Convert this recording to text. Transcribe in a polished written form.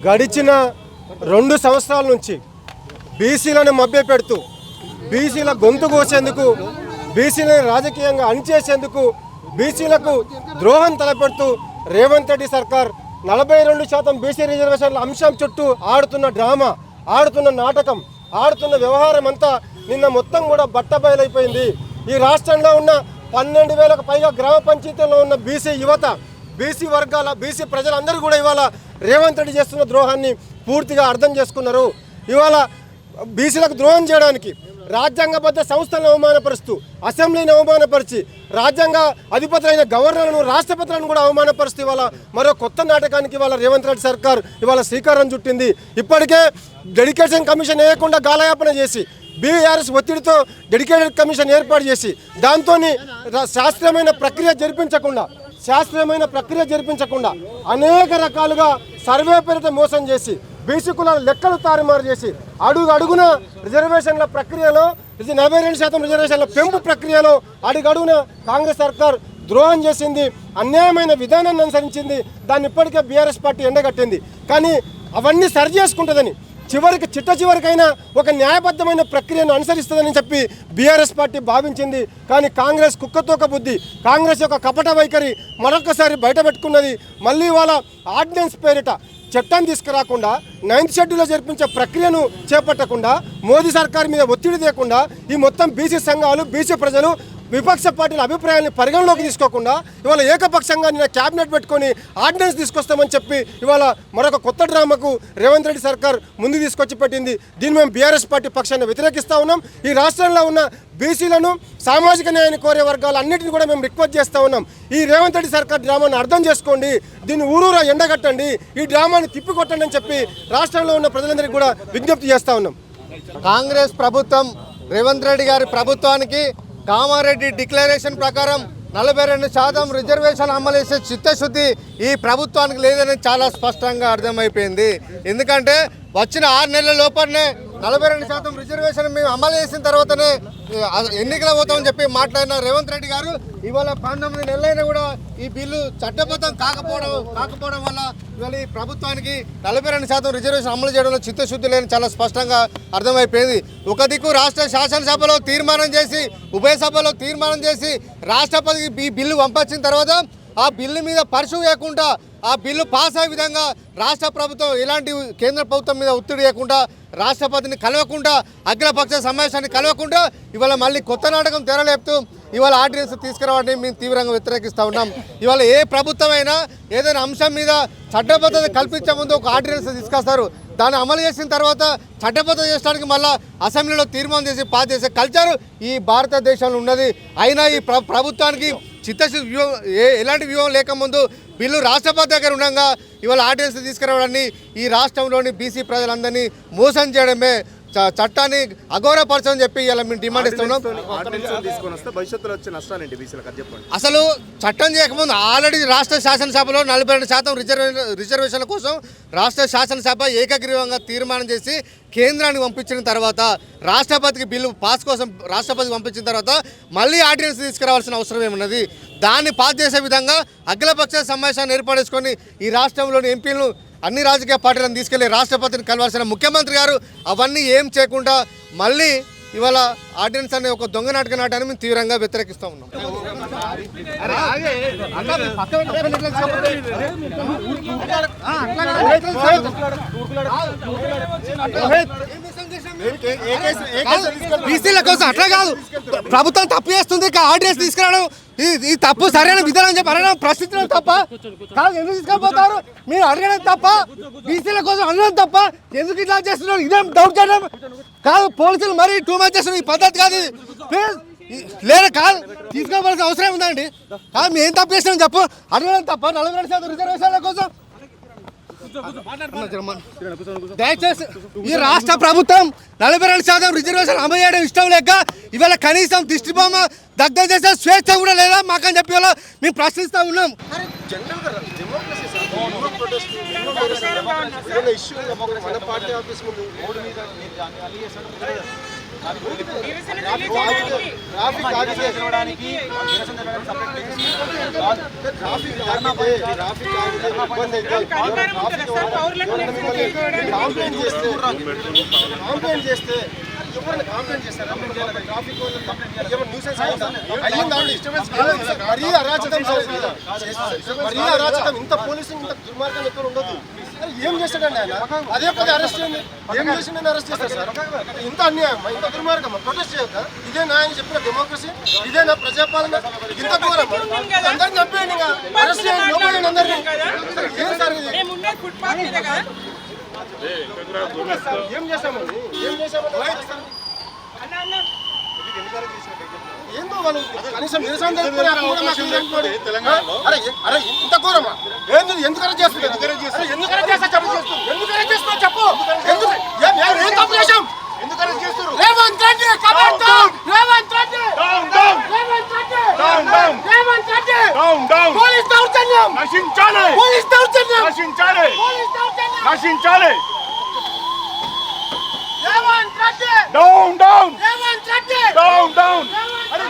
గడిచిన 2 సంవత్సరాల నుంచి బీసీలను మభ్యపెడుతూ బీసీల గొంతు కోసేందుకు బీసీలను రాజకీయంగా అణిచేసేందుకు బీసీలకు ద్రోహం తలపెడుతూ రేవంత్ రెడ్డి సర్కార్ 42% బీసీ రిజర్వేషన్ల అంశం చుట్టూ ఆడుతున్న డ్రామా, ఆడుతున్న నాటకం, ఆడుతున్న వ్యవహారం అంతా నిన్న మొత్తం కూడా బట్టబయలైపోయింది. ఈ రాష్ట్రంలో ఉన్న 12,000కు పైగా గ్రామ పంచాయతీల్లో ఉన్న బీసీ యువత, బీసీ వర్గాల బీసీ ప్రజలందరూ కూడా ఇవాళ రేవంత్ రెడ్డి చేస్తున్న ద్రోహాన్ని పూర్తిగా అర్థం చేసుకున్నారు. ఇవాళ బీసీలకు ద్రోహం చేయడానికి రాజ్యాంగబద్ధ సంస్థలను అవమానపరుస్తూ, అసెంబ్లీని అవమానపరిచి, రాజ్యాంగ అధిపతులైన గవర్నర్లను, రాష్ట్రపతులను కూడా అవమానపరుస్తూ ఇవాళ మరో కొత్త నాటకానికి ఇవాళ రేవంత్ రెడ్డి సర్కార్ ఇవాళ శ్రీకారం చుట్టింది. ఇప్పటికే డెడికేషన్ కమిషన్ వేయకుండా గాలయాపన చేసి, బీఆర్ఎస్ ఒత్తిడితో డెడికేటెడ్ కమిషన్ ఏర్పాటు చేసి, దాంతో శాస్త్రీయమైన ప్రక్రియ జరిపించకుండా అనేక రకాలుగా సర్వే పేరిట మోసం చేసి, బీసీ కులాల లెక్కలు తారుమారు చేసి, అడుగున రిజర్వేషన్ల ప్రక్రియలో 42% రిజర్వేషన్ల పెంపు ప్రక్రియలో అడుగున కాంగ్రెస్ సర్కార్ ద్రోహం చేసింది, అన్యాయమైన విధానాన్ని అనుసరించింది. దాన్ని ఇప్పటికే బీఆర్ఎస్ పార్టీ ఎండగట్టింది. కానీ అవన్నీ సరి చేసుకుంటుందని, చివరికైనా ఒక న్యాయబద్ధమైన ప్రక్రియను అనుసరిస్తుందని చెప్పి బీఆర్ఎస్ పార్టీ భావించింది. కానీ కాంగ్రెస్ కుక్కతోక బుద్ధి, కాంగ్రెస్ యొక్క కపట వైఖరి మరొకసారి బయటపెట్టుకున్నది. మళ్ళీ వాళ్ళ ఆర్డినెన్స్ పేరిట చట్టం తీసుకురాకుండా, 9th షెడ్యూల్లో జరిపించే ప్రక్రియను చేపట్టకుండా, మోదీ సర్కార్ మీద ఒత్తిడి తేకుండా, ఈ మొత్తం బీసీ సంఘాలు, బీసీ ప్రజలు, విపక్ష పార్టీల అభిప్రాయాన్ని పరిగణలోకి తీసుకోకుండా ఇవాళ ఏకపక్షంగా నిన్న క్యాబినెట్ పెట్టుకొని ఆర్డినెన్స్ తీసుకొస్తామని చెప్పి ఇవాళ మరొక కొత్త డ్రామాకు రేవంత్ రెడ్డి సర్కార్ ముందు తీసుకొచ్చి పెట్టింది. దీన్ని మేము బీఆర్ఎస్ పార్టీ పక్షాన్ని వ్యతిరేకిస్తూ ఉన్నాం. ఈ రాష్ట్రంలో ఉన్న బీసీలను, సామాజిక న్యాయాన్ని కోరే వర్గాలన్నింటినీ కూడా మేము రిక్వెస్ట్ చేస్తూ ఉన్నాం. ఈ రేవంత్ రెడ్డి సర్కార్ డ్రామాను అర్థం చేసుకోండి, దీన్ని ఊరూరా ఎండగట్టండి, ఈ డ్రామాని తిప్పికొట్టండి అని చెప్పి రాష్ట్రంలో ఉన్న ప్రజలందరికీ కూడా విజ్ఞప్తి చేస్తూ ఉన్నాం. కాంగ్రెస్ ప్రభుత్వం, రేవంత్ రెడ్డి గారి ప్రభుత్వానికి కామారెడ్డి డిక్లరేషన్ ప్రకారం 42% రిజర్వేషన్ అమలు చేసే చిత్తశుద్ధి ఈ ప్రభుత్వానికి లేదని చాలా స్పష్టంగా అర్థమైపోయింది. ఎందుకంటే వచ్చిన 6 నెలల లోపలనే 42% రిజర్వేషన్ మేము అమలు చేసిన తర్వాతనే ఎన్నికలు పోతామని చెప్పి మాట్లాడిన రేవంత్ రెడ్డి గారు ఇవాళ 19 నెలలైనా కూడా ఈ బిల్లు చట్టబద్ధం కాకపోవడం వల్ల ఇవాళ ఈ ప్రభుత్వానికి 42% రిజర్వేషన్ అమలు చేయడంలో చిత్తశుద్ధి లేని చాలా స్పష్టంగా అర్థమైపోయింది. ఒక దిక్కు రాష్ట్ర శాసనసభలో తీర్మానం చేసి, ఉభయ సభలో తీర్మానం చేసి రాష్ట్రపతికి ఈ బిల్లు పంపించిన తర్వాత ఆ బిల్లు మీద పరిశు వేయకుండా, ఆ బిల్లు పాస్ అయ్యే విధంగా రాష్ట్ర ప్రభుత్వం ఎలాంటి కేంద్ర ప్రభుత్వం మీద ఒత్తిడి చేయకుండా, రాష్ట్రపతిని కలవకుండా, అఖిలపక్ష సమావేశాన్ని కలవకుండా ఇవాళ మళ్ళీ కొత్త నాటకం తెరలేపుతూ ఇవాళ ఆర్డినెన్స్ తీసుకురావడాన్ని మేము తీవ్రంగా వ్యతిరేకిస్తూ ఉన్నాం. ఇవాళ ఏ ప్రభుత్వం అయినా ఏదైనా అంశం మీద చట్టబద్ధత కల్పించే ముందు ఒక ఆర్డినెన్స్ తీసుకొస్తారు. దాన్ని అమలు చేసిన తర్వాత చట్టబద్ధత చేయడానికి మళ్ళీ అసెంబ్లీలో తీర్మానం చేసి పాస్ చేసే కల్చర్ ఈ భారతదేశంలో ఉన్నది. అయినా ఈ ప్రభుత్వానికి చిత్తశుద్ధి ఎలాంటి వ్యూహం లేకముందు బిల్లు రాష్ట్రపతి దగ్గర ఉండగా ఇవాళ ఆర్డినెన్స్ తీసుకురావడాన్ని, ఈ రాష్ట్రంలోని బీసీ ప్రజలందరినీ మోసం చేయడమే, చట్టాన్ని అగౌరవపరచని చెప్పి ఇలా మేము డిమాండ్ ఇస్తున్నాం. అసలు చట్టం చేయకముందు ఆల్రెడీ రాష్ట్ర శాసనసభలో 42% రిజర్వేషన్ల కోసం రాష్ట్ర శాసనసభ ఏకగ్రీవంగా తీర్మానం చేసి కేంద్రానికి పంపించిన తర్వాత, రాష్ట్రపతికి బిల్లు పాస్ కోసం రాష్ట్రపతికి పంపించిన తర్వాత మళ్ళీ ఆర్డినెన్స్ తీసుకురావాల్సిన అవసరం ఏమున్నది? దాన్ని పాస్ చేసే విధంగా అఖిలపక్ష సమావేశాన్ని ఏర్పడేసుకొని ఈ రాష్ట్రంలోని ఎంపీలను, అన్ని రాజకీయ పార్టీలను తీసుకెళ్లి రాష్ట్రపతిని కలవాల్సిన ముఖ్యమంత్రి గారు అవన్నీ ఏం చేయకుండా మళ్ళీ ఇవాళ ఆర్డినెన్స్ అనే ఒక దొంగ నాటకాన్ని మేము తీవ్రంగా వ్యతిరేకిస్తూ ఉన్నాం. బీసీల కోసం అట్లా కాదు, ప్రభుత్వం తప్పు చేస్తుంది, ఆర్డినెన్స్ తీసుకురావడం ఈ తప్పు సరైన విధానం చెప్పి అడగడం ప్రశ్నించడం తప్ప కాదు. ఎందుకు తీసుకెళ్ళిపోతారు? మీరు అడగడం తప్ప, బీసీల కోసం అడగడం తప్ప ఎందుకు ఇట్లా చేస్తున్నారు? ఇదేం డౌట్ చేయడం కాదు. పోలీసులు మరీ టూ మచ్ చేస్తున్నారు. ఈ పద్ధతి కాదు. లేదా కాదు, తీసుకోవాల్సిన అవసరం ఉందండి. కాదు, మేము ఏం తప్పు చేసినాం చెప్పు. అడగడం తప్ప 42% రిజర్వేషన్ల కోసం దయచేసి ఈ రాష్ట్ర ప్రభుత్వం 42% రిజర్వేషన్ అమలు చేయడం ఇష్టం లేక ఇవాళ కనీసం దిష్టి బొమ్మ దగ్ధం చేసే స్వేచ్ఛ కూడా లేదా మాకని చెప్పి మేము ప్రశ్నిస్తూ ఉన్నాం. ట్రాఫిక్ ఆగితే ఇబ్బంది కంప్లైంట్ చేస్తే ఎవరైనా కంప్లైంట్ చేస్తారా? ట్రాఫిక్ మరీ అరాచకం సార్, మరీ అరాచకం. ఇంత పోలీసింగ్ ఇంత దుర్మార్గం ఎక్కడ ఉండదు. ఏం చేస్తాడండి ఆయన? అదే పది అరెస్ట్ చేయండి. ఏం చేసి నేను అరెస్ట్ చేస్తాను సార్? ఇంత అన్యాయం, ఇంత దుర్మార్గం. ప్రొటెస్ట్ చేయొద్దా? ఇదే నా ఆయన చెప్పిన డెమోక్రసీ, ఇదే నా ప్రజాపాలన. ఇంత దూరం అందరిని చంపేయండి, అరెస్ట్ చేయండి, లోపలేండి అందరినీ. ఏం సార్ ఇది? ఏం చేస్తామండి? ఏం చేసామండి? ఏందో వాళ్ళు కనీసం నిరసన తెలుపుతున్నారు కూడా మాకు తెలుపుకోండి. అరే ఇంత ఘోరమా? ఏంది? ఎందుకు అరెస్ట్ చేస్తున్నారు? ఎందుకు అరెస్ట్ చేస్తా చెప్పు. ఎందుకు అరెస్ట్ చేస్తున్నావు చెప్పు. ఎందుకు ఏం తప్పు చేశాం? ఎందుకు అరెస్ట్ చేస్తున్నారు? Revanth Reddy commander, Revanth Reddy down down, Revanth Reddy down down, Revanth Reddy down down. Police దౌర్జన్యం నశించాలి, పోలీస్ దౌర్జన్యం నశించాలి, పోలీస్ దౌర్జన్యం నశించాలి. Revanth Reddy down down, Revanth Reddy down down. అరే